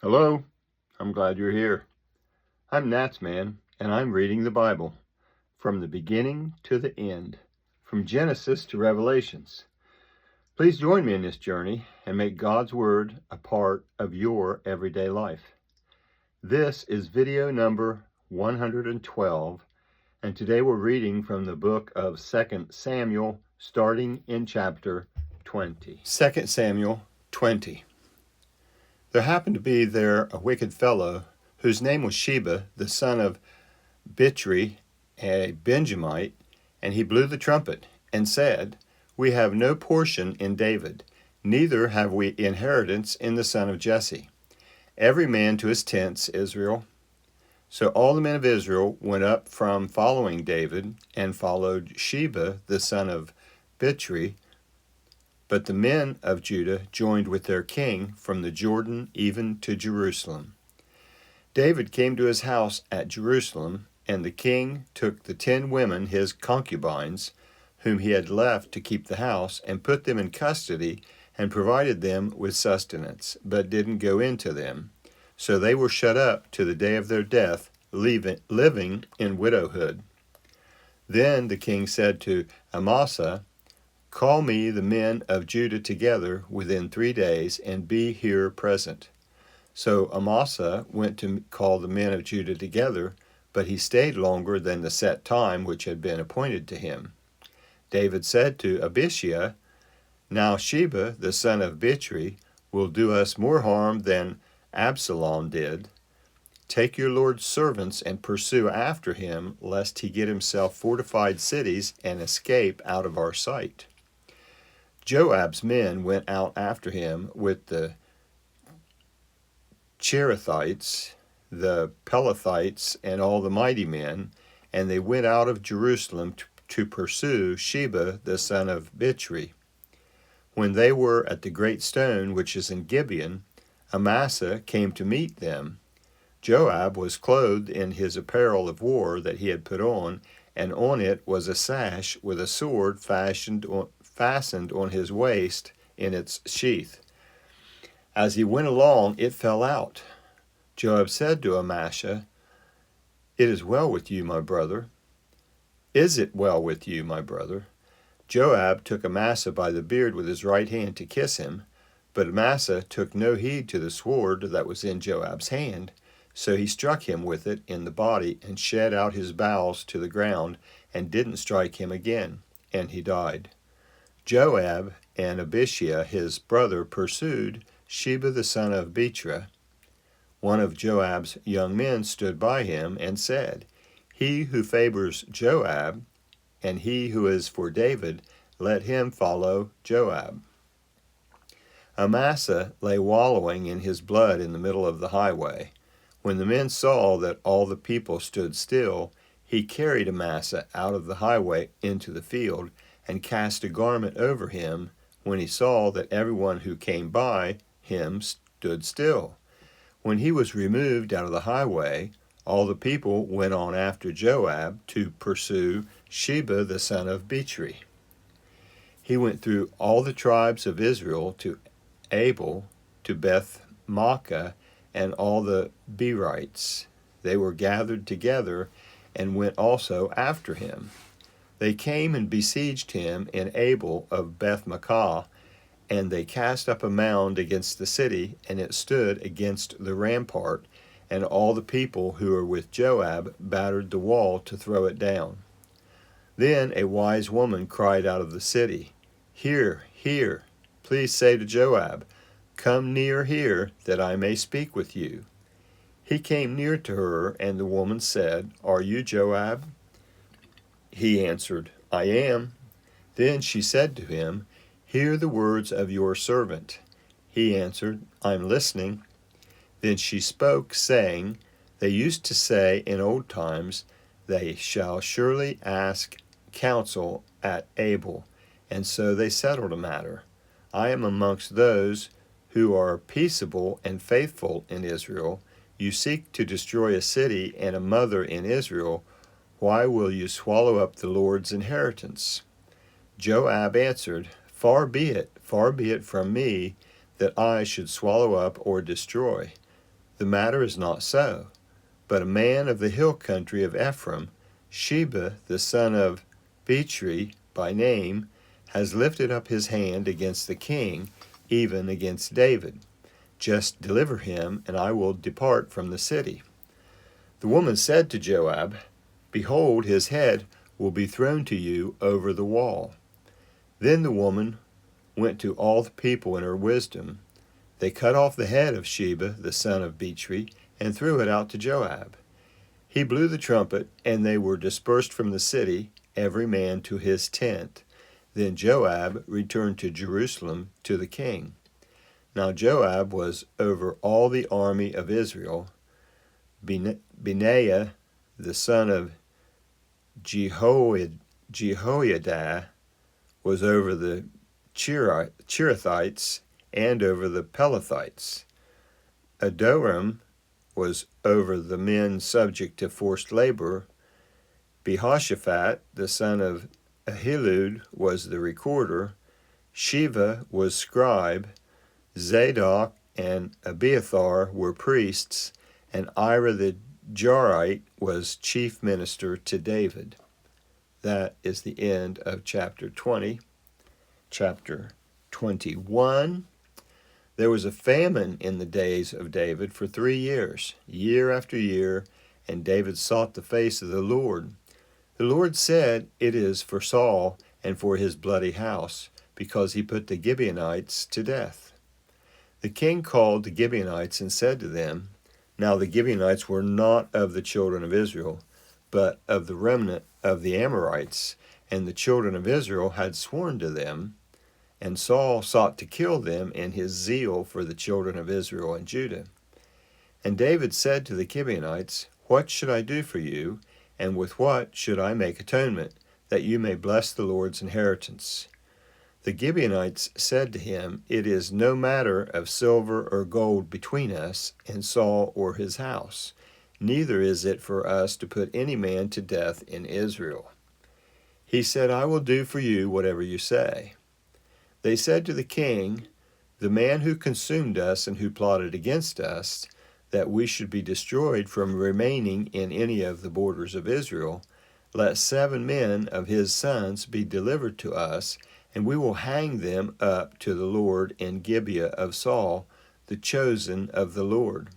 Hello, I'm glad you're here. I'm NatsMan, and I'm reading the Bible from the beginning to the end, from Genesis to Revelations. Please join me in this journey and make God's Word a part of your everyday life. This is video number 112, and today we're reading from the book of 2 Samuel, starting in chapter 20. 2 Samuel 20. There happened to be there a wicked fellow, whose name was Sheba, the son of Bichri, a Benjamite, and he blew the trumpet, and said, We have no portion in David, neither have we inheritance in the son of Jesse. Every man to his tents, Israel. So all the men of Israel went up from following David, and followed Sheba, the son of Bichri. But the men of Judah joined with their king from the Jordan even to Jerusalem. David came to his house at Jerusalem, and the king took the 10 women, his concubines, whom he had left to keep the house, and put them in custody, and provided them with sustenance, but didn't go into them. So they were shut up to the day of their death, living in widowhood. Then the king said to Amasa, Call me the men of Judah together within 3 days, and be here present. So Amasa went to call the men of Judah together, but he stayed longer than the set time which had been appointed to him. David said to Abishai, Now Sheba, the son of Bichri, will do us more harm than Absalom did. Take your Lord's servants and pursue after him, lest he get himself fortified cities and escape out of our sight. Joab's men went out after him with the Cherethites, the Pelethites, and all the mighty men, and they went out of Jerusalem to pursue Sheba the son of Bichri. When they were at the great stone which is in Gibeon, Amasa came to meet them. Joab was clothed in his apparel of war that he had put on, and on it was a sash with a sword fastened on his waist in its sheath. As he went along, it fell out. Joab said to Amasa, It is well with you, my brother. Is it well with you, my brother? Joab took Amasa by the beard with his right hand to kiss him, but Amasa took no heed to the sword that was in Joab's hand, so he struck him with it in the body and shed out his bowels to the ground, and didn't strike him again, and he died. Joab and Abishai his brother pursued Sheba the son of Bichri. One of Joab's young men stood by him and said, He who favors Joab, and he who is for David, let him follow Joab. Amasa lay wallowing in his blood in the middle of the highway. When the men saw that all the people stood still, he carried Amasa out of the highway into the field, and cast a garment over him when he saw that everyone who came by him stood still. When he was removed out of the highway, all the people went on after Joab to pursue Sheba the son of Bichri. He went through all the tribes of Israel to Abel, to Beth-maachah, and all the Berites. They were gathered together and went also after him. They came and besieged him in Abel of Beth-maachah, and they cast up a mound against the city, and it stood against the rampart, and all the people who were with Joab battered the wall to throw it down. Then a wise woman cried out of the city, Hear, hear, please say to Joab, Come near here, that I may speak with you. He came near to her, and the woman said, Are you Joab? He answered, I am. Then she said to him, Hear the words of your servant. He answered, I'm listening. Then she spoke, saying, They used to say in old times, They shall surely ask counsel at Abel, and so they settled a matter. I am amongst those who are peaceable and faithful in Israel. You seek to destroy a city and a mother in Israel. Why will you swallow up the Lord's inheritance? Joab answered, far be it from me that I should swallow up or destroy. The matter is not so, but a man of the hill country of Ephraim, Sheba the son of Bichri by name, has lifted up his hand against the king, even against David. Just deliver him, and I will depart from the city. The woman said to Joab, Behold, his head will be thrown to you over the wall. Then the woman went to all the people in her wisdom. They cut off the head of Sheba, the son of Bichri, and threw it out to Joab. He blew the trumpet, and they were dispersed from the city, every man to his tent. Then Joab returned to Jerusalem to the king. Now Joab was over all the army of Israel. Benaiah, the son of Jehoiada, was over the Cherethites and over the Pelethites. Adoram was over the men subject to forced labor. Jehoshaphat, the son of Ahilud, was the recorder. Sheva was scribe. Zadok and Abiathar were priests, and Ira the Jarite was chief minister to David. That is the end of chapter 20. Chapter 21. There was a famine in the days of David for 3 years, year after year, and David sought the face of the Lord. The Lord said, It is for Saul and for his bloody house, because he put the Gibeonites to death. The king called the Gibeonites and said to them, Now the Gibeonites were not of the children of Israel, but of the remnant of the Amorites, and the children of Israel had sworn to them, and Saul sought to kill them in his zeal for the children of Israel and Judah. And David said to the Gibeonites, What should I do for you, and with what should I make atonement, that you may bless the Lord's inheritance? The Gibeonites said to him, It is no matter of silver or gold between us and Saul or his house, neither is it for us to put any man to death in Israel. He said, I will do for you whatever you say. They said to the king, The man who consumed us and who plotted against us, that we should be destroyed from remaining in any of the borders of Israel, let 7 men of his sons be delivered to us, and we will hang them up to the Lord in Gibeah of Saul, the chosen of the Lord.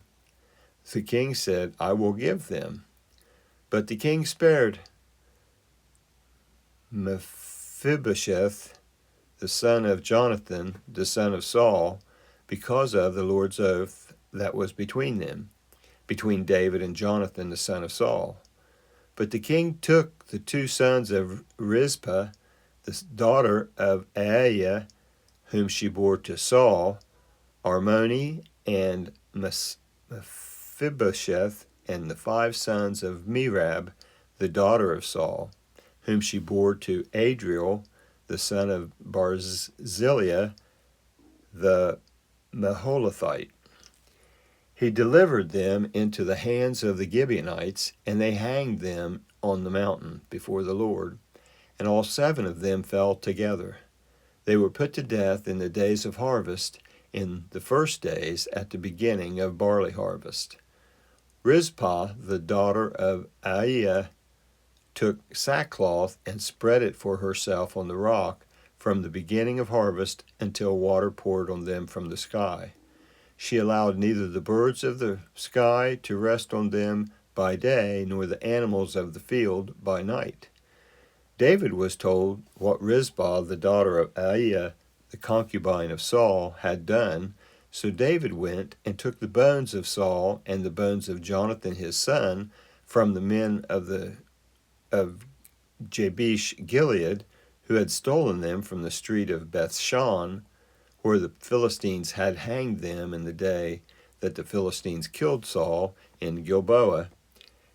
The king said, I will give them. But the king spared Mephibosheth, the son of Jonathan, the son of Saul, because of the Lord's oath that was between them, between David and Jonathan, the son of Saul. But the king took the 2 sons of Rizpah, the daughter of Aiah, whom she bore to Saul, Armoni and Mephibosheth, and the 5 sons of Merab, the daughter of Saul, whom she bore to Adriel, the son of Barzillai, the Meholathite. He delivered them into the hands of the Gibeonites, and they hanged them on the mountain before the Lord, and all 7 of them fell together. They were put to death in the days of harvest, in the first days at the beginning of barley harvest. Rizpah, the daughter of Aiah, took sackcloth and spread it for herself on the rock from the beginning of harvest until water poured on them from the sky. She allowed neither the birds of the sky to rest on them by day, nor the animals of the field by night. David was told what Rizpah, the daughter of Aiah, the concubine of Saul, had done. So David went and took the bones of Saul and the bones of Jonathan his son from the men of Jabesh Gilead, who had stolen them from the street of Bethshan, where the Philistines had hanged them in the day that the Philistines killed Saul in Gilboa.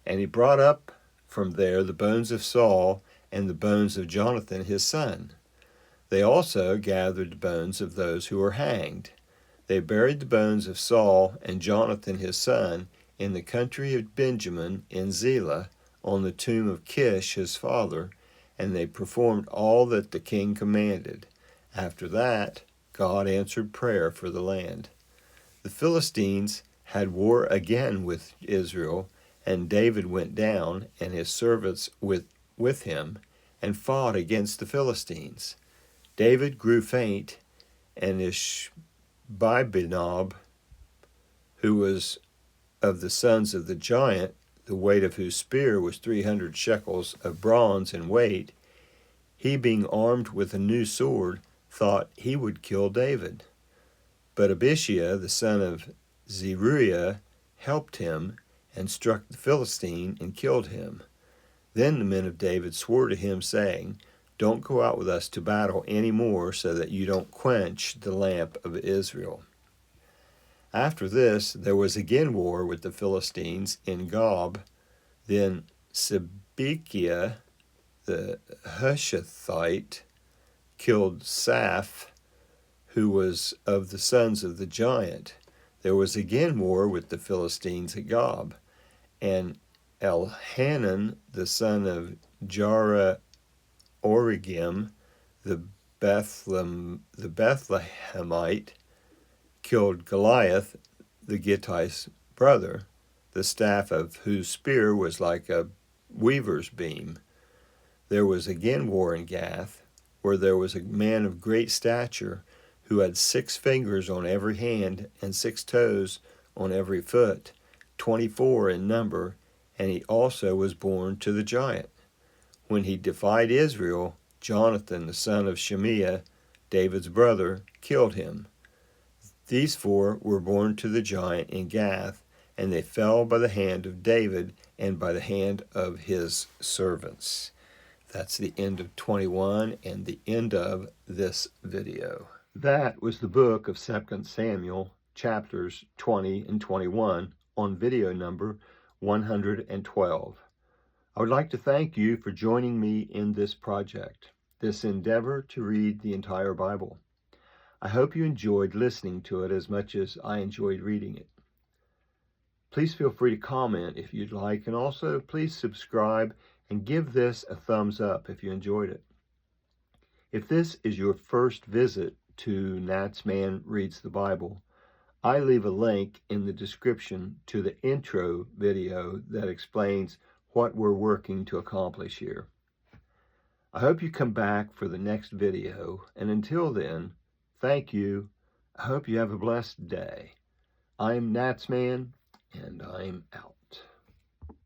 And he brought up from there the bones of Saul and the bones of Jonathan his son. They also gathered the bones of those who were hanged. They buried the bones of Saul and Jonathan his son in the country of Benjamin in Zelah, on the tomb of Kish his father, and they performed all that the king commanded. After that, God answered prayer for the land. The Philistines had war again with Israel, and David went down, and his servants with him, and fought against the Philistines. David grew faint, and Ishbi-benob, who was of the sons of the giant, the weight of whose spear was 300 shekels of bronze in weight, he being armed with a new sword, thought he would kill David. But Abishai, the son of Zeruiah, helped him, and struck the Philistine and killed him. Then the men of David swore to him, saying, "Don't go out with us to battle any more, so that you don't quench the lamp of Israel." After this, there was again war with the Philistines in Gob. Then Sibekiah, the Hushathite, killed Saph, who was of the sons of the giant. There was again war with the Philistines at Gob. And Elhanan, the son of Jara-Origim, the Bethlehemite, killed Goliath, the Gittite's brother, the staff of whose spear was like a weaver's beam. There was again war in Gath, where there was a man of great stature, who had 6 fingers on every hand and 6 toes on every foot, 24 in number, and he also was born to the giant. When he defied Israel, Jonathan, the son of Shimea, David's brother, killed him. These 4 were born to the giant in Gath, and they fell by the hand of David and by the hand of his servants. That's the end of 21 and the end of this video. That was the book of 2 Samuel, chapters 20 and 21, on video number 112. I would like to thank you for joining me in this project, this endeavor to read the entire Bible. I hope you enjoyed listening to it as much as I enjoyed reading it. Please feel free to comment if you'd like, and also please subscribe and give this a thumbs up if you enjoyed it. If this is your first visit to NatsMan Reads the Bible, I leave a link in the description to the intro video that explains what we're working to accomplish here. I hope you come back for the next video, and until then, thank you. I hope you have a blessed day. I'm NatsMan, and I'm out.